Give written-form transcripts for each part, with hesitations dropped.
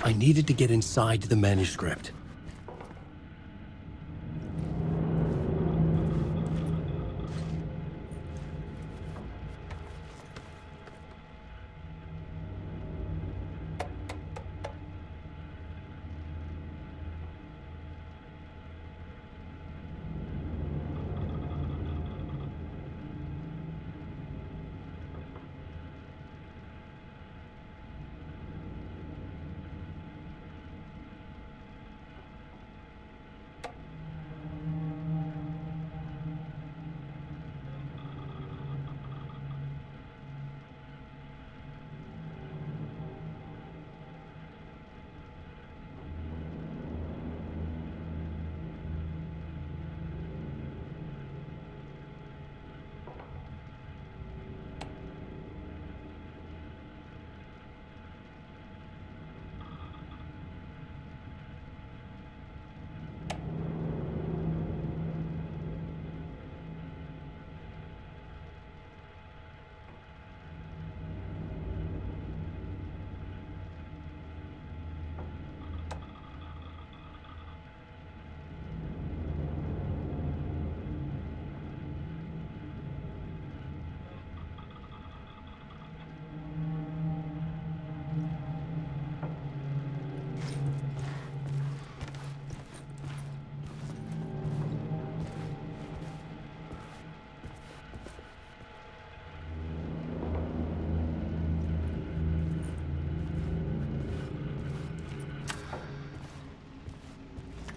I needed to get inside the manuscript.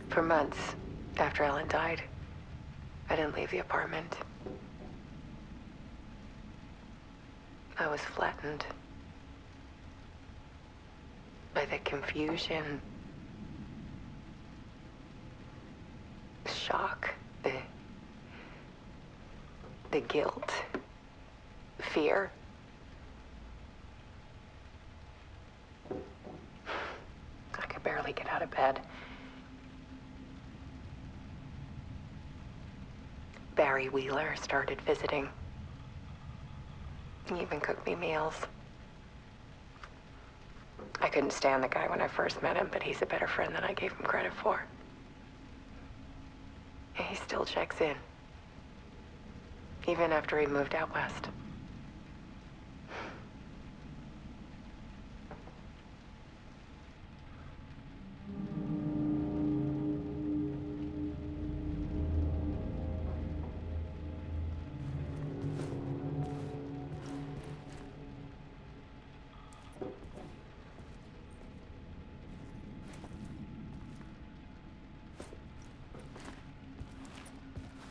For months after Ellen died, I didn't leave the apartment. I was flattened by the confusion, the shock, the guilt, fear. I could barely get out of bed. Barry Wheeler started visiting. He even cooked me meals. I couldn't stand the guy when I first met him, but he's a better friend than I gave him credit for. And he still checks in, even after he moved out west.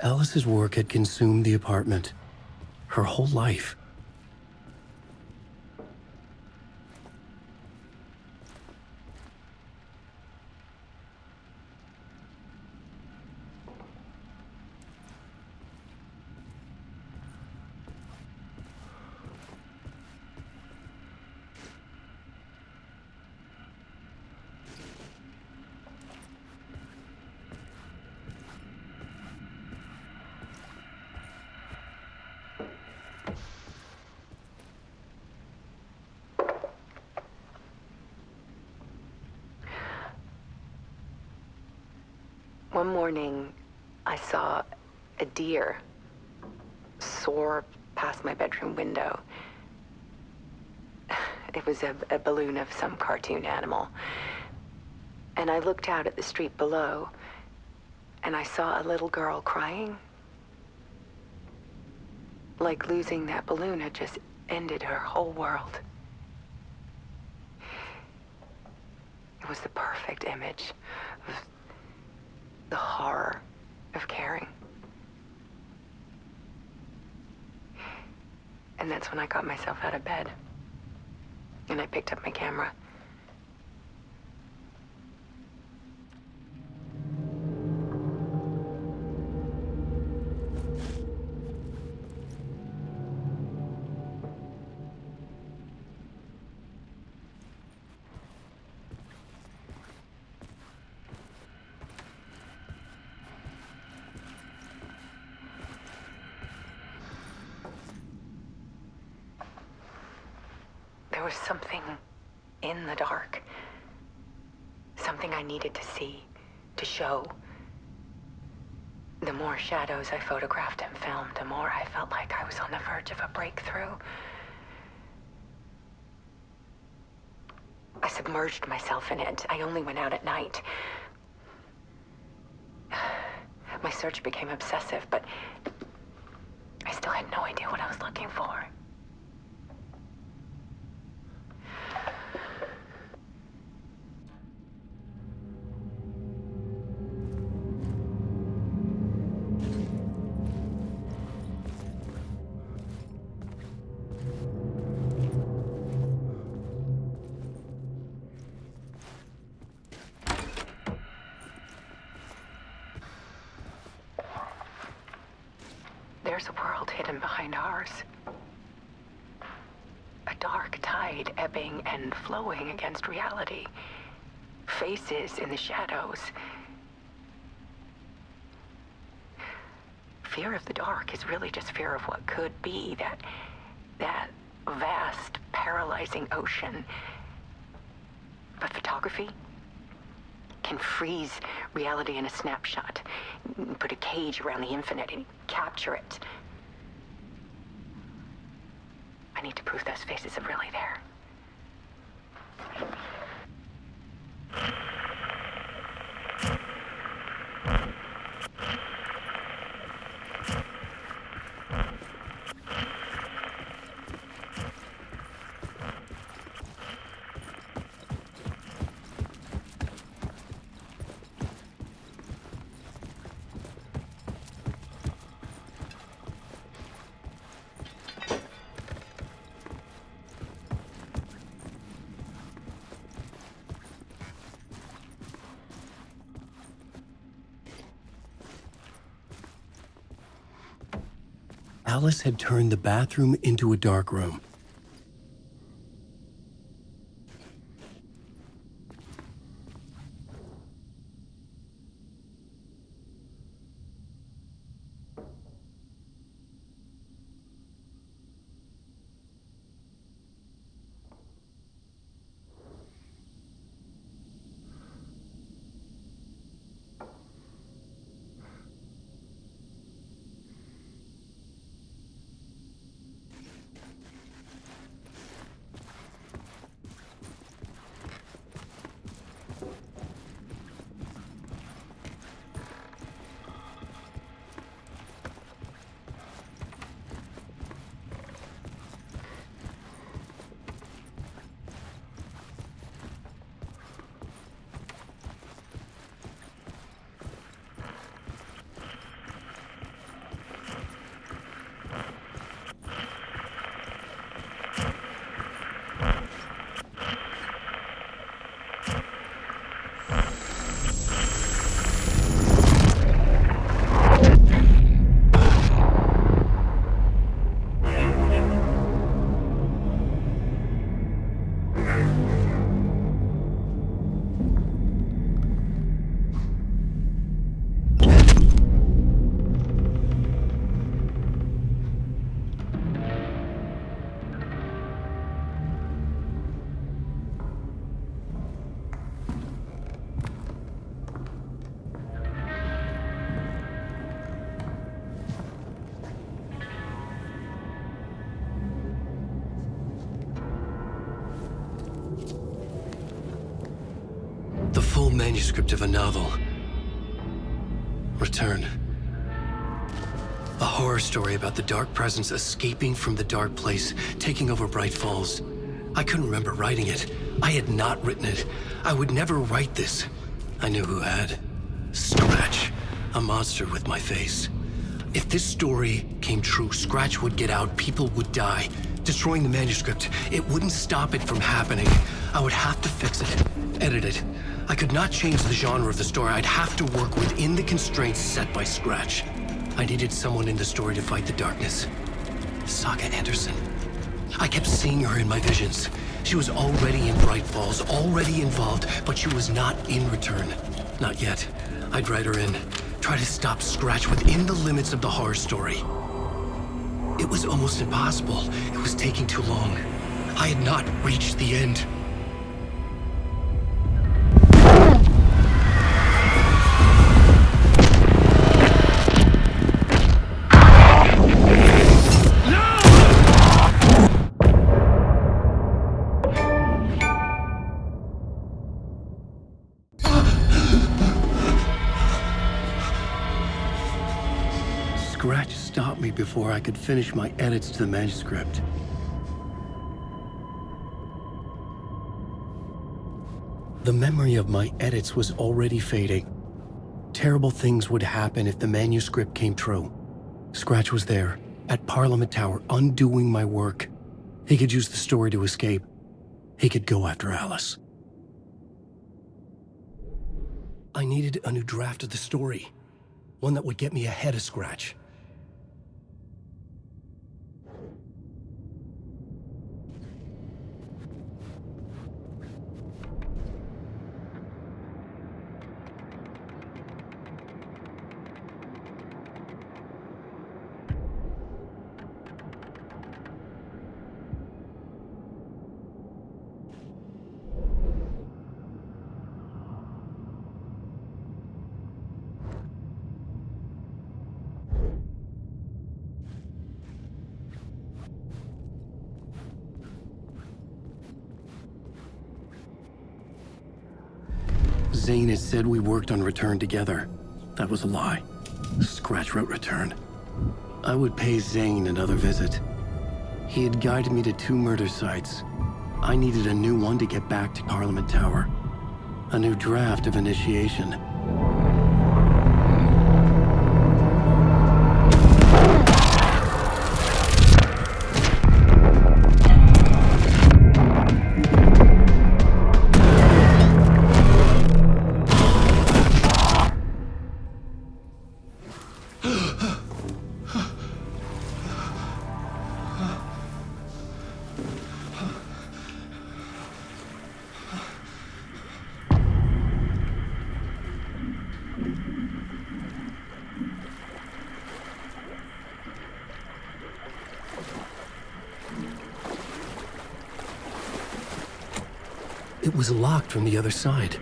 Alice's work had consumed the apartment. Her whole life. One morning, I saw a deer soar past my bedroom window. It was a balloon of some cartoon animal. And I looked out at the street below, and I saw a little girl crying. Like losing that balloon had just ended her whole world. It was the perfect image of the horror of caring. And that's when I got myself out of bed. And I picked up my camera. There was something in the dark, Something I needed to see, to show. The more shadows I photographed and filmed, the more I felt like I was on the verge of a breakthrough. I submerged myself in it. I only went out at night. My search became obsessive, but I still had no idea what I was looking for. There's a world hidden behind ours. A dark tide ebbing and flowing against reality. Faces in the shadows. Fear of the dark is really just fear of what could be, that vast, paralyzing ocean. But photography can freeze reality in a snapshot. Put a cage around the infinite and capture it. I need to prove those faces are really there. Alice had turned the bathroom into a dark room. The full manuscript of a novel. Return. A horror story about the dark presence escaping from the dark place, taking over Bright Falls. I couldn't remember writing it. I had not written it. I would never write this. I knew who had. Scratch. A monster with my face. If this story came true, Scratch would get out, people would die. Destroying the manuscript, it wouldn't stop it from happening. I would have to fix it, edit it. I could not change the genre of the story. I'd have to work within the constraints set by Scratch. I needed someone in the story to fight the darkness. Saga Anderson. I kept seeing her in my visions. She was already in Bright Falls, already involved, but she was not in Return. Not yet. I'd write her in. Try to stop Scratch within the limits of the horror story. It was almost impossible. It was taking too long. I had not reached the end. before I could finish my edits to the manuscript. The memory of my edits was already fading. Terrible things would happen if the manuscript came true. Scratch was there, at Parliament Tower, undoing my work. He could use the story to escape. He could go after Alice. I needed a new draft of the story. One that would get me ahead of Scratch. Zane had said we worked on Return together. That was a lie. Scratch wrote Return. I would pay Zane another visit. He had guided me to 2 murder sites. I needed a new one to get back to Parliament Tower. A new draft of Initiation. It was locked from the other side.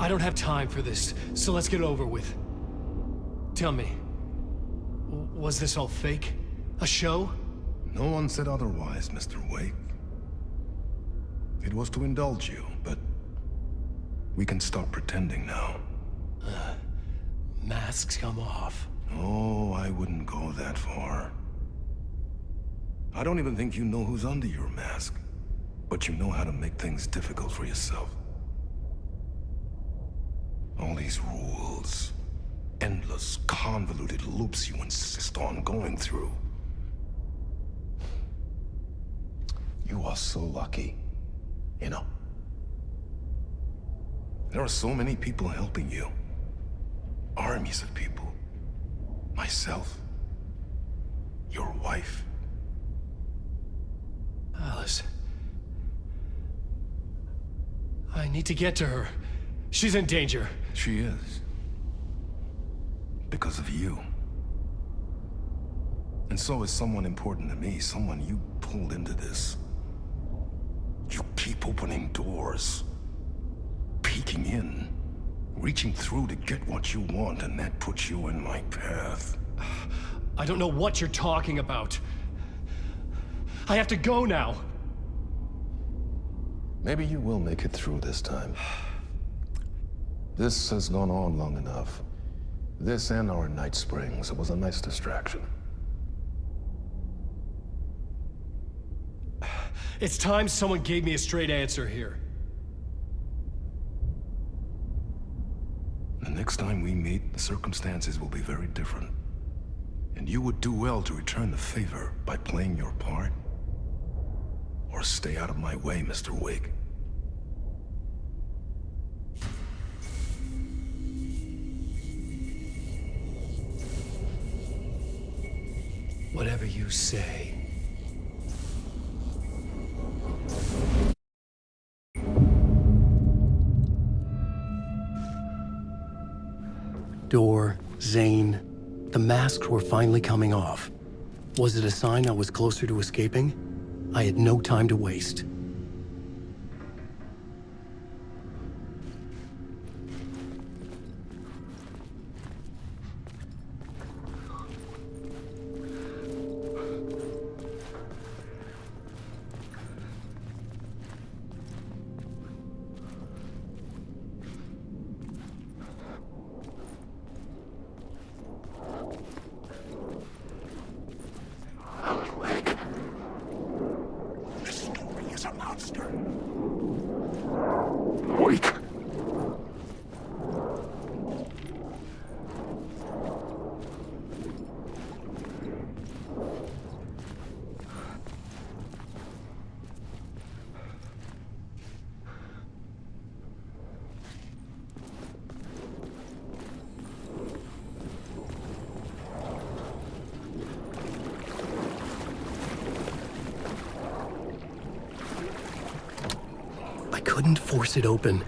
I don't have time for this, so let's get it over with. Tell me, was this all fake? A show? No one said otherwise, Mr. Wake. It was to indulge you, but we can stop pretending now. Masks come off. Oh, I wouldn't go that far. I don't even think you know who's under your mask, but you know how to make things difficult for yourself. All these rules, endless, convoluted loops you insist on going through. You are so lucky, you know. There are so many people helping you. Armies of people. Myself. Your wife. Alice. I need to get to her. She's in danger. She is. Because of you. And so is someone important to me, someone you pulled into this. You keep opening doors. Peeking in. Reaching through to get what you want, and that puts you in my path. I don't know what you're talking about. I have to go now. Maybe you will make it through this time. This has gone on long enough. This and our night springs. It was a nice distraction. It's time someone gave me a straight answer here. And next time we meet, the circumstances will be very different. And you would do well to return the favor by playing your part. Or stay out of my way, Mr. Wig. Whatever you say. Door, Zane. The masks were finally coming off. Was it a sign I was closer to escaping? I had no time to waste. I couldn't force it open.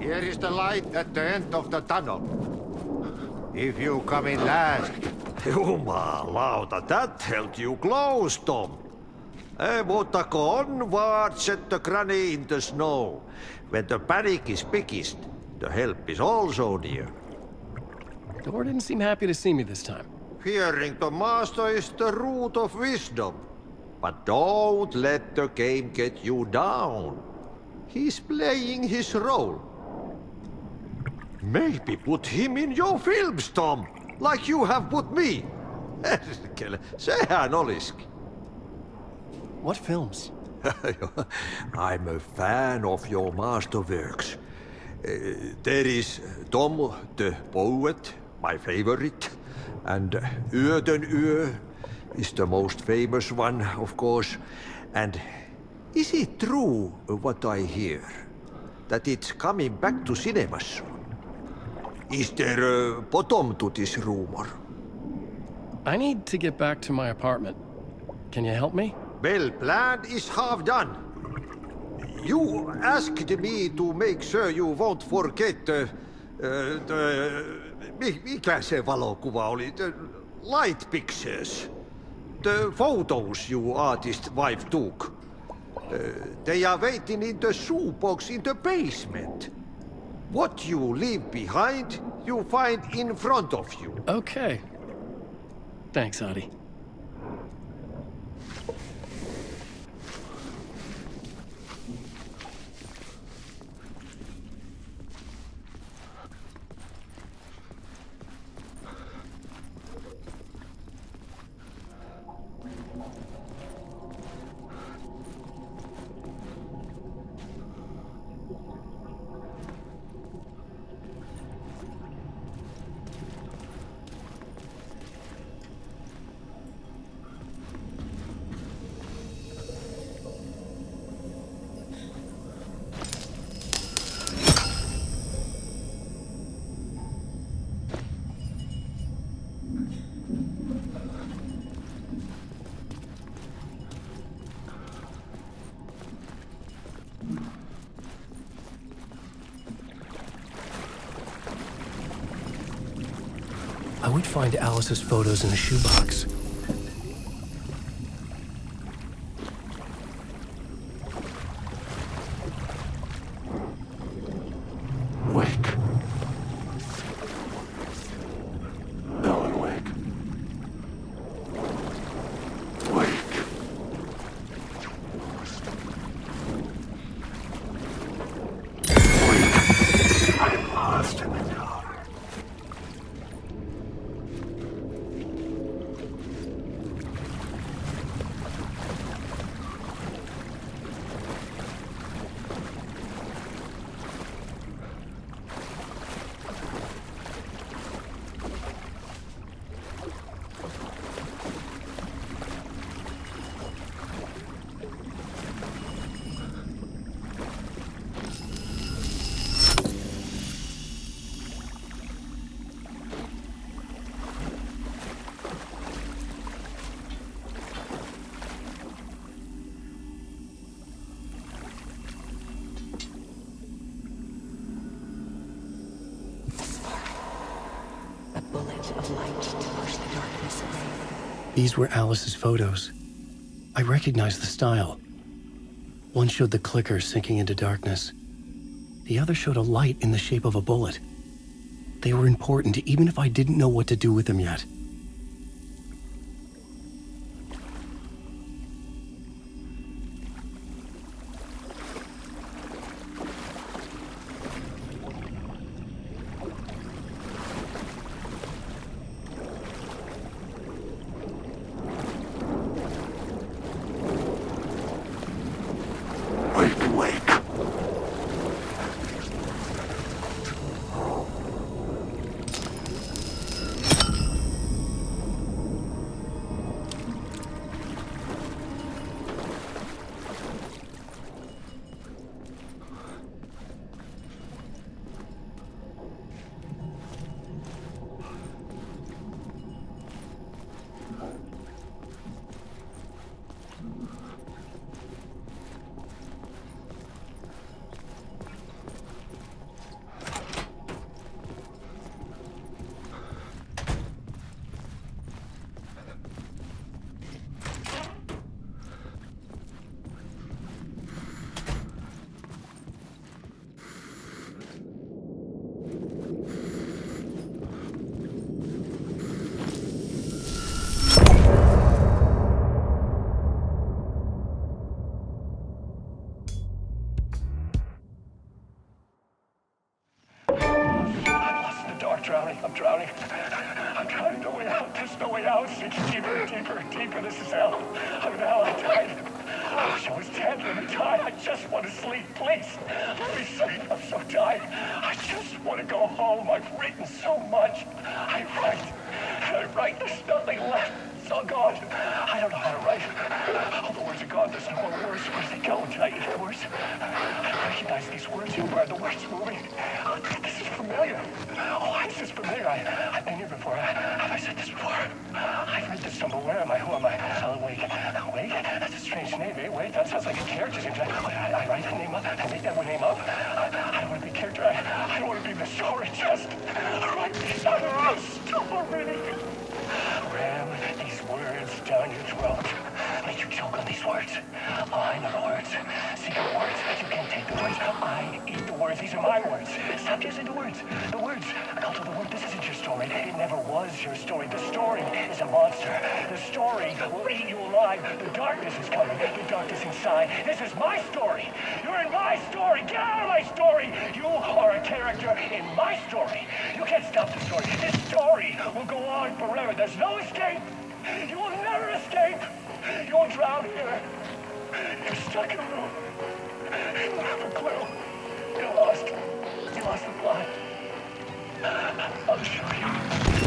Here is the light at the end of the tunnel. If you come in last... Jumalauta, that held you close, Tom. Mutta go onward, said the granny in the snow. When the panic is biggest, the help is also near. Door didn't seem happy to see me this time. Fearing the master is the root of wisdom. But don't let the game get you down. He's playing his role. Maybe put him in your films, Tom, like you have put me. Sehän olisikin. What films? I'm a fan of your masterworks. There is Tom the Poet, my favorite, and den is the most famous one, of course. And is it true what I hear, that it's coming back to cinemas? Is there a bottom to this rumor? I need to get back to my apartment. Can you help me? Well, plan is half done. You asked me to make sure you won't forget mikä se valokuva oli? The light pictures. The photos you artist wife took. They are waiting in the shoebox in the basement. What you leave behind, you find in front of you. Okay. Thanks, Adi. I would find Alice's photos in a shoebox. Wake. Ellen, wake. Wake. Wake. I'm lost in the dark. Of light to push the darkness away. These were Alice's photos. I recognized the style. One showed the clicker sinking into darkness. The other showed a light in the shape of a bullet. They were important, even if I didn't know what to do with them yet. I'm drowning. I'm drowning. No way out. There's no way out. It's deeper, deeper, deeper. This is hell. I'm in hell. I died. I wish I was dead. Let me die. I just want to sleep. Please. Let me sleep. I'm so tired. I just want to go home. I've written so much. I write. There's nothing left. It's all gone. I don't know how to write. All the words are gone. There's no more words. Where'd they go? Did I get the words? I recognize these words. Who are the words moving? This is familiar. Oh, this is familiar. I've been here before. Have I said this before? I've read this somewhere. Where am I? Who am I? Wake. Wake? That's a strange name. Eh? Wake? That sounds like a character's name. I write that name up. I make that name up. I don't want to be a character. I don't want to be the story. Just write this other story. Ram these words down your throat. Make you choke on these words. I know the words. Secret words. You can't take the words. I eat the words. words. These are my words. Stop using the words. The words. I call to the word. This isn't your story. It never was your story. The story is a monster. The story will eat you alive. The darkness is coming. The darkness inside. This is my story. You're in my story. Get out of my story. You are a character in my story. You can't stop the story. This story will go on forever. There's no escape. You will never escape. You will drown here. You're stuck in a room. You don't have a clue. You're lost. You lost the plot. I'll show you.